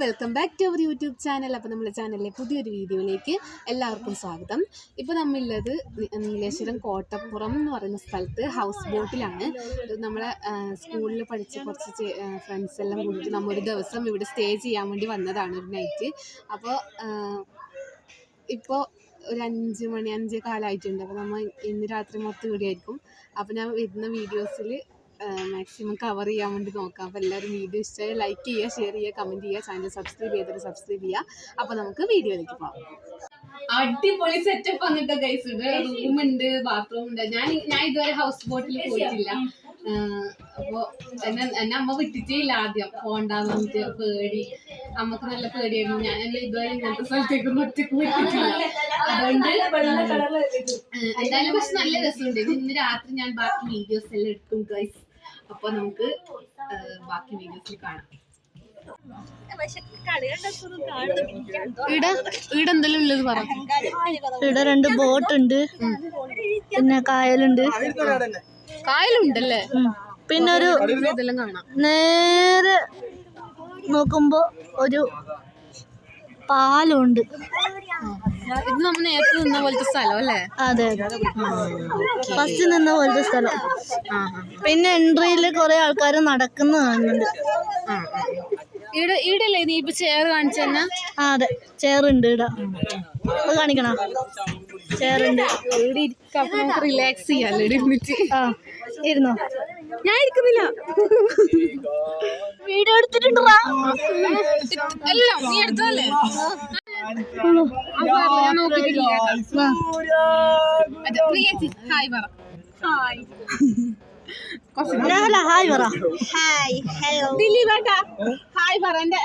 Welcome back to our YouTube channel. അപ്പോൾ നമ്മുടെ ചാനലിലെ പുതിയൊരു വീഡിയോയിലേക്ക് എല്ലാവർക്കും സ്വാഗതം. ഇപ്പോൾ നമ്മളുള്ളത് നീലേശ്വരം കോട്ടപ്പുറം എന്ന് പറയുന്ന സ്ഥലത്ത് ഹൗസ് ബോട്ടിലാണ്. നമ്മളെ സ്കൂളിൽ പഠിച്ച കുറച്ച് ഫ്രണ്ട്സ് എല്ലാം കൂടിയിട്ട് നമ്മൾ ഒരു ദിവസം ഇവിടെ സ്റ്റേ ചെയ്യാൻ വേണ്ടി വന്നതാണ്, ഒരു നൈറ്റ്. അപ്പോൾ ഇപ്പോൾ ഒരു 5 മണി 5 കാലമായിട്ടുണ്ട്. അപ്പോൾ നമ്മൾ ഇന്ന് രാത്രി മൊത്തം ഇവിടെ ആയിരിക്കും. അപ്പോൾ ഞാൻ വരുന്ന വീഡിയോസിൽ മാക്സിമം കവർ ചെയ്യാൻ വേണ്ടി നോക്കാം. അപ്പോൾ എല്ലാവരും വീഡിയോ ഇഷ്ടമായി ലൈക്ക് ചെയ്യുക, ഷെയർ ചെയ്യുക, കമൻറ്റ് ചെയ്യുക, ചാനൽ സബ്സ്ക്രൈബ് ചെയ്തിട്ട് സബ്സ്ക്രൈബ് ചെയ്യുക. അപ്പോൾ നമുക്ക് വീഡിയോയിലേക്ക് പോകാം. അടിപൊളി സെറ്റപ്പ് അങ്ങനത്തെ ഗൈസ് ഉണ്ട്. റൂമുണ്ട്, ബാത്റൂം ഉണ്ട്. ഞാൻ ഇതുവരെ ഹൗസ് ബോട്ടിൽ പോയിട്ടില്ല. അപ്പോൾ എന്നെ അമ്മ വിട്ടിട്ടേ ആദ്യം പോണ്ടാന്ന് പറഞ്ഞിട്ട് പേടി. അമ്മക്ക് നല്ല പേടിയായിരുന്നു. ഞാൻ ഇതുവരെ ഇങ്ങനത്തെ സ്ഥലത്തേക്കൊന്നും ഒറ്റക്ക് വിട്ടിട്ടില്ല. അതുകൊണ്ട് എന്തായാലും പക്ഷെ നല്ല രസമുണ്ട്. ഇന്ന് രാത്രി ഞാൻ ബാക്കി വീഡിയോസ് എല്ലാം എടുക്കും ഗൈസ്. അപ്പോൾ നമുക്ക് ബാക്കി വീഡിയോസിൽ കാണാം. ഇവിടെ എന്തെല്ലാം ഉള്ളത് പറ. ഇവിടെ 2 ബോട്ട് ഉണ്ട്, പിന്നെ കായലുണ്ടല്ലേ. പിന്നെ ഒരു ഇതെല്ലാം കാണാം. നേരെ നോക്കുമ്പോ ഒരു പാലമുണ്ട്. ഇത് നമ്മൾ നേരത്തെ നിന്ന പോലത്തെ സ്ഥലം അല്ലേ? അതെ, ഫസ്റ്റ് നിന്ന പോലത്തെ സ്ഥലം. പിന്നെ എൻട്രിയില് കുറെ ആൾക്കാർ നടക്കുന്ന കാണുന്നുണ്ട്. ഈടല്ലേ നീ ഇപ്പൊ ചെയർ കാണിച്ചു തന്നെ? അതെ, ചെയറുണ്ട്. ഇവിടെ അത് കാണിക്കണ ചെയറുണ്ട്. ഇവിടെ ഇരിക്കാം, അപ്പൊ നമുക്ക് റിലാക്സ് ചെയ്യാല്ലോ ഇരുന്നിട്ട്. ഇരുന്നോ? ഞാൻ ഇരിക്കുന്നില്ല, വീഡിയോ എടുത്തിട്ടുണ്ടാ. എല്ലാം നീ എടുത്തല്ലേ? ഞാൻ നോക്കിട്ടില്ല. ഹായ് പറ. ഹായ് ഹായ് പറ. ഹായ് ഹലോ ദിലീപേട്ടാ ഹായ് പറ. എന്റെ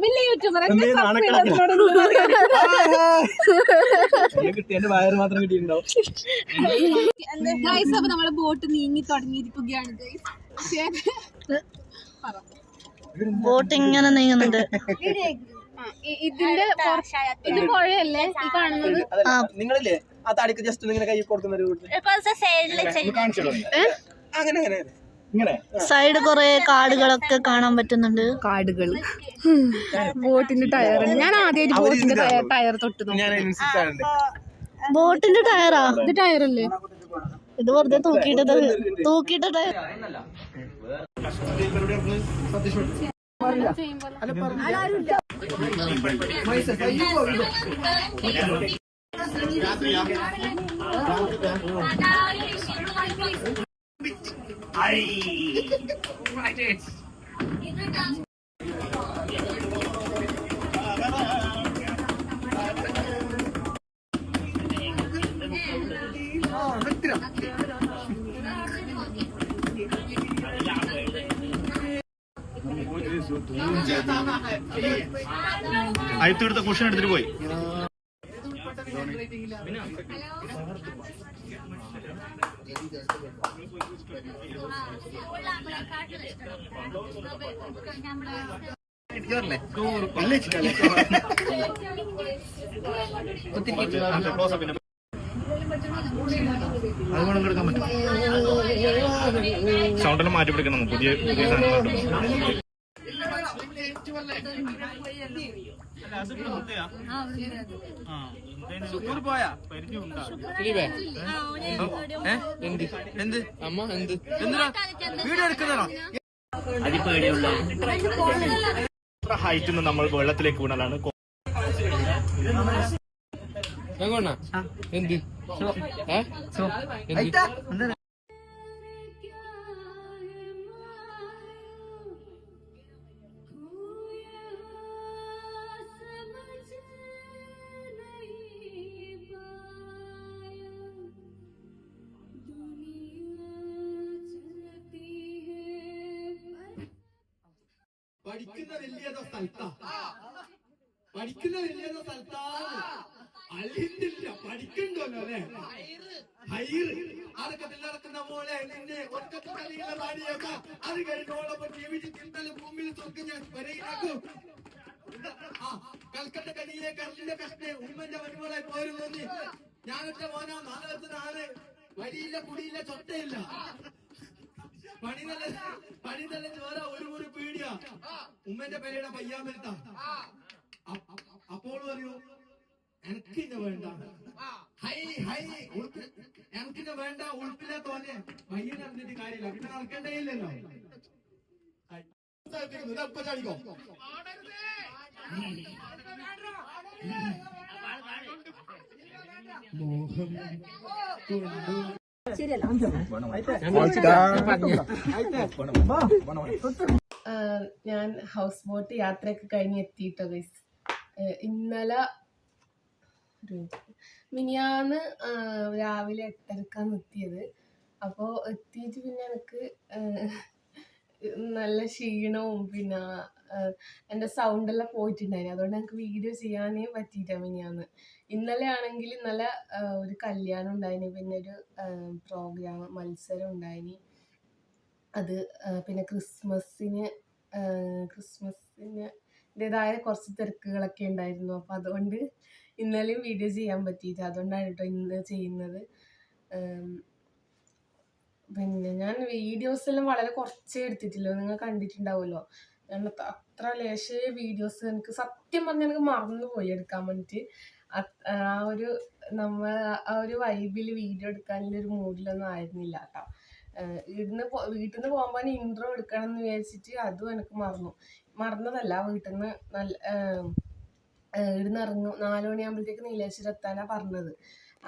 വലിയ യൂട്യൂബർ. ഗൈസ്, അപ്പൊ നമ്മളെ ബോട്ട് നീങ്ങി തുടങ്ങിയിരിക്കുകയാണ് ഗൈസ്. ബോട്ട് ഇങ്ങനെ നീങ്ങുന്നുണ്ട്. ഇതിന്റെ ഇത് പുഴയല്ലേ ഈ കാണുന്നത്? നിങ്ങളില്ലേ ആ താടിക്ക് ജസ്റ്റ് ഇങ്ങനെ കൈ കൊടുക്കുന്ന സൈഡ് കുറെ കാടുകളൊക്കെ കാണാൻ പറ്റുന്നുണ്ട്. കാടുകൾ, ബോട്ടിന്റെ ടയർ. ഞാൻ ആദ്യമായിട്ട് ബോട്ടിന്റെ ടയർ തൊട്ട് നോക്കി. ബോട്ടിന്റെ ടയറാ ഇത്? ടയറല്ലേ ഇത്? വെറുതെ തൂക്കിയിട്ട ടയർ. അയത്തെടുത്ത കുഷൻ എടുത്തിട്ട് പോയി. അതുകൊണ്ട് എടുക്കാൻ പറ്റും. സൗണ്ടെല്ലാം മാറ്റി പിടിക്കണം. പുതിയ സാധനം. ഹൈറ്റിൽ നിന്ന് നമ്മൾ വെള്ളത്തിലേക്ക് വീണാലാണ്. പഠിക്കുന്ന വലിയതോ സ്ഥലത്താ അല്ലില്ല പഠിക്കണ്ടല്ലോ അല്ലെ. ഹൈറ് അതൊക്കെ നടക്കുന്ന പോലെ നിന്നെ ഒറ്റത്തെ കളിയിലെ പാടിയേക്കാം. അത് കഴിഞ്ഞോളൊപ്പം ജീവിച്ചിട്ടുണ്ടല്ലോ ഭൂമിയിൽ സ്വർഗം ഞാൻ വരയിലാക്കും. കൽക്കട്ട കനിയെ കല്ലിന്റെ കഷ്ണെ ഉമ്മന്റെ വരുമ്പോളായി പോരുന്നു. ഞാനൊക്കെ മോനാ 4 വയസ്സിനാണ്. വരിയില്ല കുടിയില്ല ചൊട്ടയില്ല. പണി നല്ല ചോര ഒരു മുറി പീടിയാ ഉമ്മന്റെ പേരുടെ പയ്യാമ്പരുത്ത അപ്പോൾ പറയൂ എനക്കിന്നെ വേണ്ട ഹൈ ഹൈ എനക്കിന്നെ വേണ്ട ഉൾപ്പില്ലാത്തോനെ പയ്യനെ അറിഞ്ഞിട്ട് കാര്യമില്ല പിന്നെ നടക്കണ്ടേ ഇല്ലല്ലോ ചാടിക്കോ മോഹം ഞാൻ ഹൗസ് ബോട്ട് യാത്രയൊക്കെ കഴിഞ്ഞ് എത്തിയിട്ടോ ഗൈസ്. ഇന്നലെ മിനിയാന്ന് രാവിലെ 8:30 എത്തിയത്. അപ്പോൾ എത്തിയിട്ട് പിന്നെ എനിക്ക് നല്ല ക്ഷീണവും പിന്നെ എൻ്റെ സൗണ്ടെല്ലാം പോയിട്ടുണ്ടായിരുന്നു. അതുകൊണ്ട് എനിക്ക് വീഡിയോ ചെയ്യാനേ പറ്റിയില്ല മിനിയാന്ന്. ഇന്നലെ ആണെങ്കിൽ നല്ല ഒരു കല്യാണം ഉണ്ടായിന്, പിന്നെ ഒരു പ്രോഗ്രാം മത്സരം ഉണ്ടായിന്. അത് പിന്നെ ക്രിസ്മസിൻ്റെതായ കുറച്ച് തിരക്കുകളൊക്കെ ഉണ്ടായിരുന്നു. അപ്പോൾ അതുകൊണ്ട് ഇന്നലെയും വീഡിയോ ചെയ്യാൻ പറ്റിയില്ല. അതുകൊണ്ടാണ് കേട്ടോ ഇന്ന് ചെയ്യുന്നത്. പിന്നെ ഞാൻ വീഡിയോസ് എല്ലാം വളരെ കുറച്ചേ എടുത്തിട്ടില്ലോ, നിങ്ങൾ കണ്ടിട്ടുണ്ടാവുമല്ലോ. ഞാൻ അത്ര ലേശേ വീഡിയോസ് എനിക്ക് സത്യം പറഞ്ഞാൽ എനിക്ക് മറന്നുപോയി എടുക്കാൻ വേണ്ടിയിട്ട്. ആ ഒരു വൈബിൽ വീഡിയോ എടുക്കാനുള്ളൊരു മൂഡിലൊന്നും ആയിരുന്നില്ല കേട്ടോ. വീട്ടിൽ നിന്ന് പോകുമ്പോൾ ഇൻട്രോ എടുക്കണം എന്ന് വിചാരിച്ചിട്ട് അതും എനിക്ക് മറന്നതല്ല. വീട്ടിൽ നിന്ന് ഇവിടുന്ന് 4 മണിയാകുമ്പോഴത്തേക്ക് നീലേശ്വരം എത്താനാണ് പറഞ്ഞത്.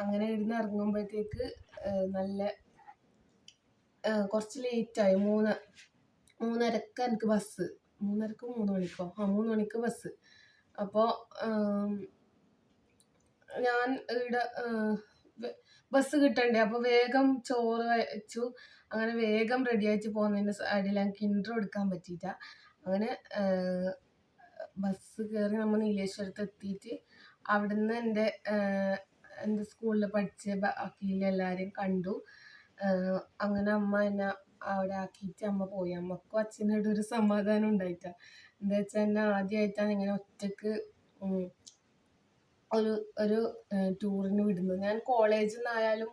അങ്ങനെ ഇവിടുന്ന് ഇറങ്ങുമ്പോഴത്തേക്ക് നല്ല കുറച്ച് ലേറ്റായി. 3:30 എനിക്ക് ബസ്. 3:30 3 മണിക്ക് ബസ്. അപ്പോൾ ഞാൻ ഇവിടെ ബസ് കിട്ടണ്ടേ, അപ്പോൾ വേഗം ചോറ് വെച്ചു. അങ്ങനെ വേഗം റെഡി ആയിട്ട് പോകുന്നതിൻ്റെ ഇടയിൽ എനിക്ക് ഇൻട്രോ എടുക്കാൻ പറ്റിയില്ല. അങ്ങനെ ബസ് കയറി നമ്മൾ നീലേശ്വരത്ത് എത്തിയിട്ട് അവിടുന്ന് എൻ്റെ സ്കൂളിൽ പഠിച്ച ബാക്കിയിലെല്ലാവരെയും കണ്ടു. അങ്ങനെ അമ്മ എന്നെ അവിടെ ആക്കിയിട്ട് അമ്മ പോയി. അമ്മക്കും അച്ഛനോട് ഒരു സമാധാനം ഉണ്ടായിട്ടാ. എന്താ വെച്ചാൽ എന്നെ ആദ്യമായിട്ടാണ് ഇങ്ങനെ ഒറ്റക്ക് ഒരു ടൂറിന് വിടുന്നത്. ഞാൻ കോളേജിൽ നിന്നായാലും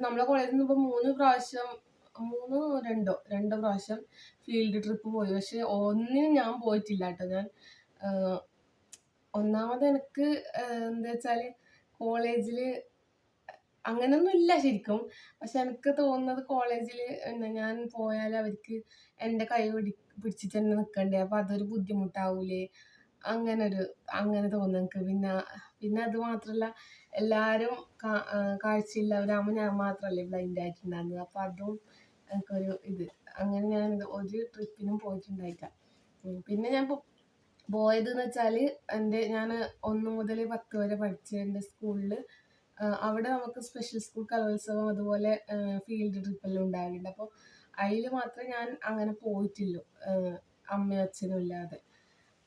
നമ്മളെ കോളേജിൽ നിന്ന് ഇപ്പോൾ 2 പ്രാവശ്യം ഫീൽഡ് ട്രിപ്പ് പോയി. പക്ഷെ ഒന്നിനും ഞാൻ പോയിട്ടില്ല കേട്ടോ. ഞാൻ ഒന്നാമത് എനിക്ക് എന്താ വെച്ചാൽ കോളേജിൽ അങ്ങനെയൊന്നും ഇല്ല ശരിക്കും. പക്ഷെ എനിക്ക് തോന്നുന്നത് കോളേജിൽ ഞാൻ പോയാൽ അവർക്ക് എൻ്റെ കൈ പിടിച്ചിട്ട് തന്നെ നിൽക്കണ്ടേ, അപ്പോൾ അതൊരു ബുദ്ധിമുട്ടാവൂലേ, അങ്ങനെ തോന്നുന്നു എനിക്ക്. പിന്നെ അത് മാത്രമല്ല, എല്ലാവരും കാഴ്ചയില്ലവരാകുമ്പോൾ ഞാൻ മാത്രമല്ലേ ബ്ലൈൻഡ് ആയിട്ടുണ്ടായിരുന്നത്. അപ്പോൾ അതും എനിക്കൊരു അങ്ങനെ ഞാൻ ഒരു ട്രിപ്പിനും പോയിട്ടുണ്ടായില്ല. പിന്നെ ഞാൻ പോയതെന്ന് വെച്ചാൽ ഞാൻ 1 മുതൽ 10 വരെ പഠിച്ച എൻ്റെ സ്കൂളിൽ അവിടെ നമുക്ക് സ്പെഷ്യൽ സ്കൂൾ കലോത്സവം അതുപോലെ ഫീൽഡ് ട്രിപ്പെല്ലാം ഉണ്ടാകലുണ്ട്. അപ്പോൾ അതിൽ മാത്രമേ ഞാൻ അങ്ങനെ പോയിട്ടുള്ളൂ, അമ്മയും അച്ഛനും ഇല്ലാതെ.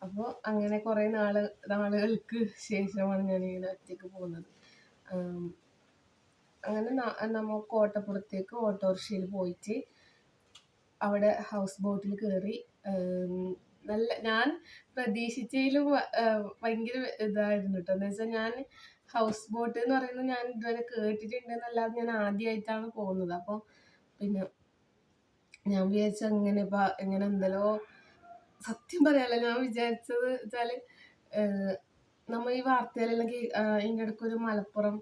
അപ്പോൾ അങ്ങനെ കുറേ നാളുകൾക്ക് ശേഷമാണ് ഞാനിങ്ങനെ ഒറ്റയ്ക്ക് പോകുന്നത്. അങ്ങനെ നമ്മൾ കോട്ടപ്പുറത്തേക്ക് ഓട്ടോറിക്ഷയിൽ പോയിട്ട് അവിടെ ഹൗസ് ബോട്ടിൽ കയറി. ഞാൻ പ്രതീക്ഷിച്ചതിലും ഭയങ്കര ഇതായിരുന്നു കേട്ടോ. എന്താ വെച്ചാൽ ഞാൻ ഹൗസ് ബോട്ട് എന്ന് പറയുന്നത് ഞാൻ ഇതുവരെ കേട്ടിട്ടുണ്ടെന്നല്ലാതെ ഞാൻ ആദ്യമായിട്ടാണ് പോകുന്നത്. അപ്പോൾ പിന്നെ ഞാൻ വിചാരിച്ച ഇങ്ങനെ എന്തെല്ലോ സത്യം പറയാമല്ലോ, ഞാൻ വിചാരിച്ചത് വെച്ചാൽ നമ്മൾ ഈ വാർത്തയിലെല്ലാം ഇതിൻ്റെ ഇടയ്ക്കൊരു മലപ്പുറം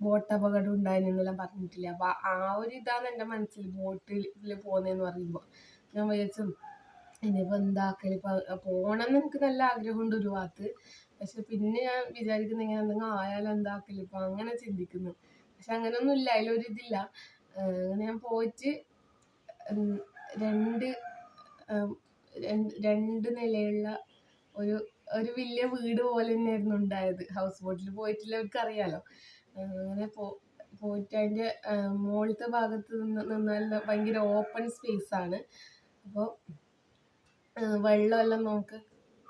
ബോട്ട് അപകടം ഉണ്ടായിരുന്നെന്നെല്ലാം പറഞ്ഞിട്ടില്ല. അപ്പോൾ ആ ഒരു ഇതാണ് എൻ്റെ മനസ്സിൽ ബോട്ടിൽ പോകുന്നതെന്ന് പറയുമ്പോൾ. ഞാൻ വിചാരിച്ചു ഇനിയിപ്പോൾ എന്താക്കല്, പോകണം എന്ന് എനിക്ക് നല്ല ആഗ്രഹമുണ്ട് ഒരു ഭാഗത്ത്. പക്ഷെ പിന്നെ ഞാൻ വിചാരിക്കുന്നത് ഇങ്ങനെ എന്തെങ്കിലും ആയാലും എന്താക്കല്, ഇപ്പം അങ്ങനെ ചിന്തിക്കുന്നു. പക്ഷെ അങ്ങനെയൊന്നും ഇല്ല, അതിലൊരിതില്ല. അങ്ങനെ ഞാൻ പോയിട്ട് 2 നിലയുള്ള ഒരു വലിയ വീട് പോലെ തന്നെയായിരുന്നു ഉണ്ടായത്. ഹൗസ് ബോട്ടിൽ പോയിട്ടുള്ളവർക്ക് അറിയാലോ. അങ്ങനെ പോയിട്ട് അതിൻ്റെ മുകളിലത്തെ ഭാഗത്ത് നിന്നാൽ ഭയങ്കര ഓപ്പൺ സ്പേസാണ്. അപ്പോൾ വെള്ളമെല്ലാം നമുക്ക്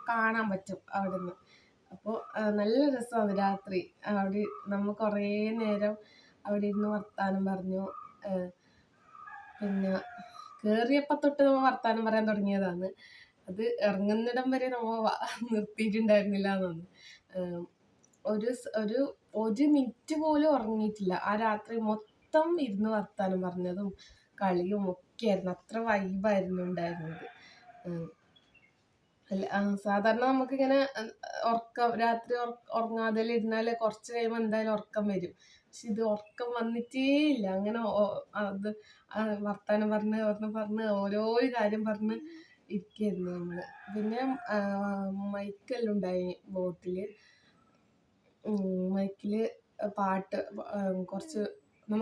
കാണാൻ പറ്റും അവിടെ നിന്ന്. അപ്പോൾ നല്ല രസമാണ് രാത്രി. അവിടെ നമ്മൾ കുറേ നേരം അവിടെ ഇരുന്ന് വർത്താനം പറഞ്ഞു. പിന്നെ കയറിയപ്പോൾ തൊട്ട് നമ്മൾ വർത്താനം പറയാൻ തുടങ്ങിയതാണ്. അത് ഇറങ്ങുന്നിടം വരെ നമ്മൾ നിർത്തിയിട്ടുണ്ടായിരുന്നില്ല എന്നാണ്. ഒരു മിനിറ്റ് പോലും ഉറങ്ങിയിട്ടില്ല. ആ രാത്രി മൊത്തം ഇരുന്ന് വർത്താനം പറഞ്ഞതും കളിയും ഒക്കെയായിരുന്നു. അത്ര വൈബായിരുന്നു ഉണ്ടായിരുന്നത്. സാധാരണ നമുക്കിങ്ങനെ രാത്രി ഉറങ്ങാതെ ഇരുന്നാൽ കുറച്ച് കഴിയുമ്പോൾ എന്തായാലും ഉറക്കം വരും. പക്ഷെ ഇത് ഉറക്കം വന്നിട്ടേ ഇല്ല. അങ്ങനെ അത് വർത്താനം പറഞ്ഞ് ഓരോ കാര്യം പറഞ്ഞ് ഇരിക്കുകയായിരുന്നു നമ്മൾ. പിന്നെ മൈക്കെല്ലാം ഉണ്ടായി ബോട്ടിൽ. മൈക്കിൽ പാട്ട്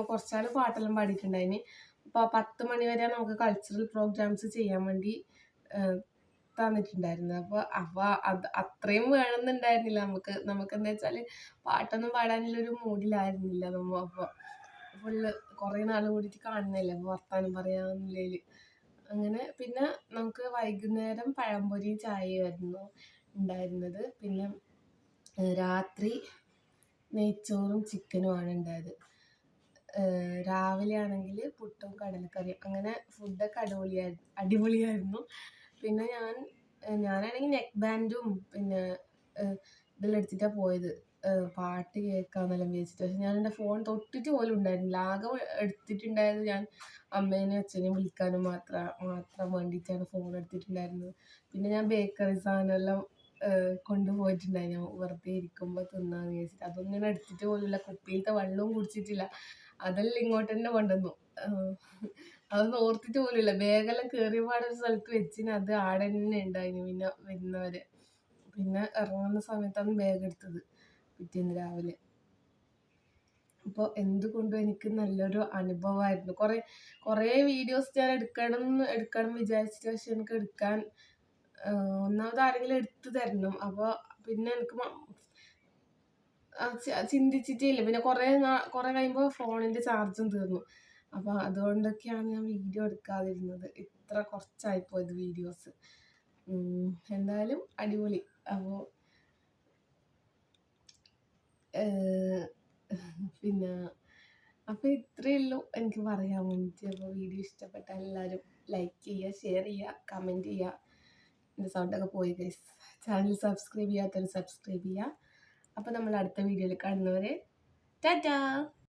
കുറച്ചാൾ പാട്ടെല്ലാം പാടിയിട്ടുണ്ടായിന്. അപ്പോൾ 10 മണി വരെ നമുക്ക് കൾച്ചറൽ പ്രോഗ്രാംസ് ചെയ്യാൻ വേണ്ടി തന്നിട്ടുണ്ടായിരുന്നു. അപ്പോൾ അത് അത്രയും വേണമെന്നുണ്ടായിരുന്നില്ല നമുക്ക് എന്താ വെച്ചാൽ പാട്ടൊന്നും പാടാനുള്ളൊരു മൂഡിലായിരുന്നില്ല നമ്മൾ. അപ്പോൾ ഫുള്ള് കുറേ നാൾ കൂടിയിട്ട് കാണുന്നില്ല, അപ്പോൾ വർത്താനം പറയാന്നുള്ളതിൽ അങ്ങനെ. പിന്നെ നമുക്ക് വൈകുന്നേരം പഴംപൊരി ചായയായിരുന്നു ഉണ്ടായിരുന്നത്. പിന്നെ രാത്രി നെയ്ച്ചോറും ചിക്കനുമാണ് ഉണ്ടായത്. രാവിലെ ആണെങ്കിൽ പുട്ടും കടലക്കറിയും. അങ്ങനെ ഫുഡൊക്കെ അടിപൊളിയായിരുന്നു. പിന്നെ ഞാനാണെങ്കിൽ നെക്ക് ബാൻഡും പിന്നെ ഇതെല്ലാം എടുത്തിട്ടാണ് പോയത്, പാട്ട് കേൾക്കാമെന്നെല്ലാം വിചാരിച്ചിട്ട്. പക്ഷെ ഞാൻ എൻ്റെ ഫോൺ തൊട്ടിട്ട് പോലും ഉണ്ടായിരുന്നില്ല. ആകെ എടുത്തിട്ടുണ്ടായത് ഞാൻ അമ്മേനെയും അച്ഛനെയും വിളിക്കാനും മാത്രം വേണ്ടിയിട്ടാണ് ഫോൺ എടുത്തിട്ടുണ്ടായിരുന്നത്. പിന്നെ ഞാൻ ബേക്കറി സാധനമെല്ലാം കൊണ്ടുപോയിട്ടുണ്ടായിരുന്നു വെറുതെ ഇരിക്കുമ്പോൾ തിന്നാന്ന് വിചാരിച്ചിട്ട്. അതൊന്നും ഞാൻ എടുത്തിട്ട് പോലുമില്ല. കുപ്പിയിലത്തെ വെള്ളവും കുടിച്ചിട്ടില്ല. അതെല്ലാം ഇങ്ങോട്ട് തന്നെ കൊണ്ടുവന്നു. അതൊന്നും ഓർത്തിട്ട് പോലുമില്ല. ബാഗെല്ലാം കയറിയ പാടൊരു സ്ഥലത്ത് വെച്ചിന്, അത് ആടെ തന്നെ ഉണ്ടായിന്. പിന്നെ വരുന്നവരെ പിന്നെ ഇറങ്ങുന്ന സമയത്താണ് ബാഗ് എടുത്തത് പിറ്റേന്ന് രാവിലെ. അപ്പോൾ എന്തുകൊണ്ടും എനിക്ക് നല്ലൊരു അനുഭവമായിരുന്നു. കുറേ വീഡിയോസ് ഞാൻ എടുക്കണം വിചാരിച്ചിട്ട്, പക്ഷെ എനിക്ക് എടുക്കാൻ ഒന്നാമത് ആരെങ്കിലും എടുത്തു തരണം. അപ്പോൾ പിന്നെ എനിക്ക് ചിന്തിച്ചിട്ടേ ഇല്ല. പിന്നെ കുറേ കഴിയുമ്പോൾ ഫോണിൻ്റെ ചാർജും തീർന്നു. അപ്പോൾ അതുകൊണ്ടൊക്കെയാണ് ഞാൻ വീഡിയോ എടുക്കാതിരുന്നത്. ഇത്ര കുറച്ചായിപ്പോയത് വീഡിയോസ്. എന്തായാലും അടിപൊളി. അപ്പോൾ ഇത്രയേ ഉള്ളൂ എനിക്ക് പറയാൻ വേണ്ടിയിട്ട്. അപ്പോൾ വീഡിയോ ഇഷ്ടപ്പെട്ടാൽ എല്ലാവരും ലൈക്ക് ചെയ്യുക, ഷെയർ ചെയ്യുക, കമൻറ്റ് ചെയ്യുക. എൻ്റെ സൗണ്ടൊക്കെ പോയി ഗൈസ്. ചാനൽ സബ്സ്ക്രൈബ് ചെയ്യാത്തവർ സബ്സ്ക്രൈബ് ചെയ്യുക. അപ്പോൾ നമ്മൾ അടുത്ത വീഡിയോയിൽ കാണുന്നവരെ ടാറ്റാ.